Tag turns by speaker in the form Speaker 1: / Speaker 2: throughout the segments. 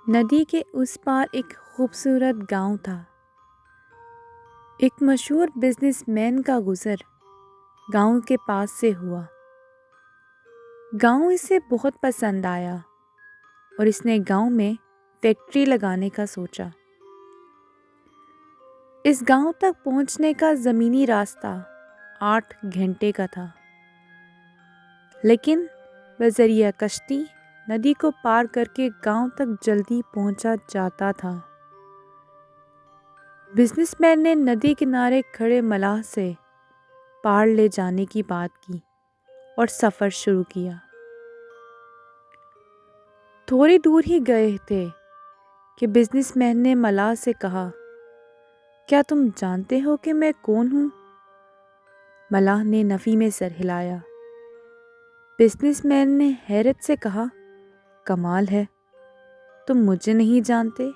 Speaker 1: ندی کے اس پار ایک خوبصورت گاؤں تھا۔ ایک مشہور بزنس مین کا گزر گاؤں کے پاس سے ہوا۔ گاؤں اسے بہت پسند آیا اور اس نے گاؤں میں فیکٹری لگانے کا سوچا۔ اس گاؤں تک پہنچنے کا زمینی راستہ 8 گھنٹے کا تھا، لیکن بذریعہ کشتی ندی کو پار کر کے گاؤں تک جلدی پہنچا جاتا تھا۔ بزنس مین نے ندی کنارے کھڑے ملاح سے پار لے جانے کی بات کی اور سفر شروع کیا۔ تھوڑی دور ہی گئے تھے کہ بزنس مین نے ملاح سے کہا، کیا تم جانتے ہو کہ میں کون ہوں؟ ملاح نے نفی میں سر ہلایا۔ بزنس مین نے حیرت سے کہا، کمال ہے، تم مجھے نہیں جانتے؟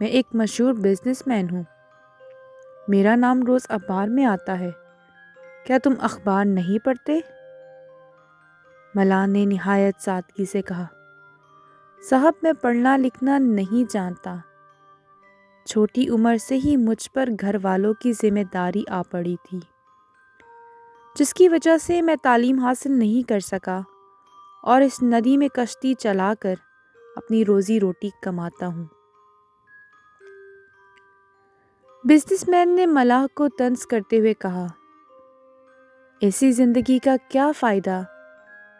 Speaker 1: میں ایک مشہور بزنس مین ہوں، میرا نام روز اخبار میں آتا ہے، کیا تم اخبار نہیں پڑھتے؟ ملاح نے نہایت سادگی سے کہا، صاحب میں پڑھنا لکھنا نہیں جانتا، چھوٹی عمر سے ہی مجھ پر گھر والوں کی ذمہ داری آ پڑی تھی، جس کی وجہ سے میں تعلیم حاصل نہیں کر سکا اور اس ندی میں کشتی چلا کر اپنی روزی روٹی کماتا ہوں۔ بزنس مین نے ملاح کو طنز کرتے ہوئے کہا، ایسی زندگی کا کیا فائدہ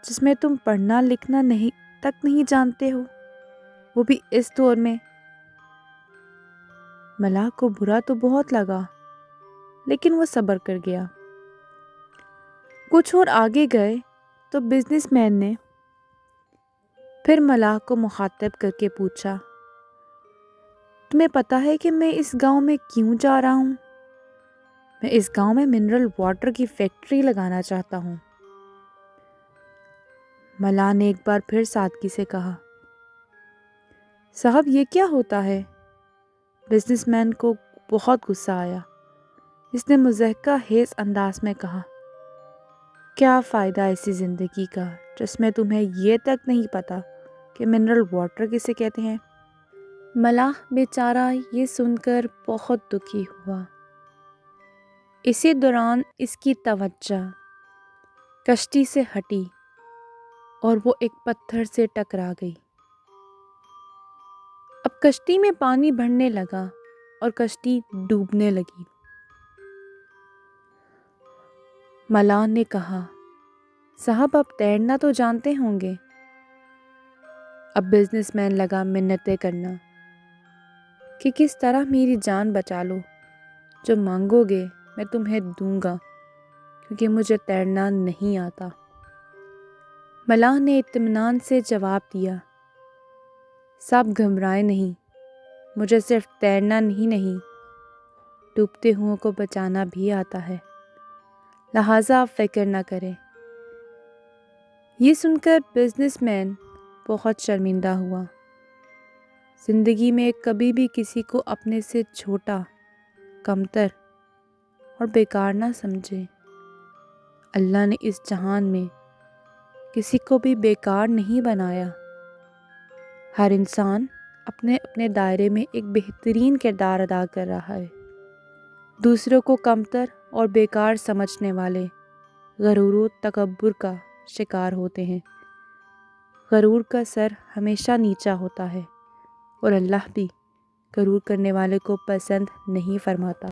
Speaker 1: جس میں تم پڑھنا لکھنا نہیں جانتے ہو، وہ بھی اس دور میں؟ ملاح کو برا تو بہت لگا، لیکن وہ صبر کر گیا۔ کچھ اور آگے گئے تو بزنس مین نے پھر ملاح کو مخاطب کر کے پوچھا، تمہیں پتہ ہے کہ میں اس گاؤں میں کیوں جا رہا ہوں؟ میں اس گاؤں میں منرل واٹر کی فیکٹری لگانا چاہتا ہوں۔ ملاح نے ایک بار پھر سادگی سے کہا، صاحب یہ کیا ہوتا ہے؟ بزنس مین کو بہت غصہ آیا۔ اس نے مضحکہ خیز انداز میں کہا، کیا فائدہ ایسی زندگی کا جس میں تمہیں یہ تک نہیں پتا کہ منرل واٹر کسے کہتے ہیں؟ ملاح بیچارہ یہ سن کر بہت دکھی ہوا۔ اسی دوران اس کی توجہ کشتی سے ہٹی اور وہ ایک پتھر سے ٹکرا گئی۔ اب کشتی میں پانی بڑھنے لگا اور کشتی ڈوبنے لگی۔ ملاح نے کہا، صاحب آپ تیرنا تو جانتے ہوں گے؟ اب بزنس مین لگا منتیں کرنا کہ کس طرح میری جان بچا لو، جو مانگو گے میں تمہیں دوں گا، کیونکہ مجھے تیرنا نہیں آتا۔ ملاح نے اطمینان سے جواب دیا، صاحب گھبرائیں نہیں، مجھے صرف تیرنا نہیں ڈوبتے ہوئوں کو بچانا بھی آتا ہے، لہٰذا آپ فکر نہ کریں۔ یہ سن کر بزنس مین بہت شرمندہ ہوا۔ زندگی میں کبھی بھی کسی کو اپنے سے چھوٹا، کمتر اور بیکار نہ سمجھے۔ اللہ نے اس جہان میں کسی کو بھی بیکار نہیں بنایا۔ ہر انسان اپنے اپنے دائرے میں ایک بہترین کردار ادا کر رہا ہے۔ دوسروں کو کمتر اور بیکار سمجھنے والے غرور و تکبر کا شکار ہوتے ہیں۔ غرور کا سر ہمیشہ نیچا ہوتا ہے اور اللہ بھی غرور کرنے والے کو پسند نہیں فرماتا۔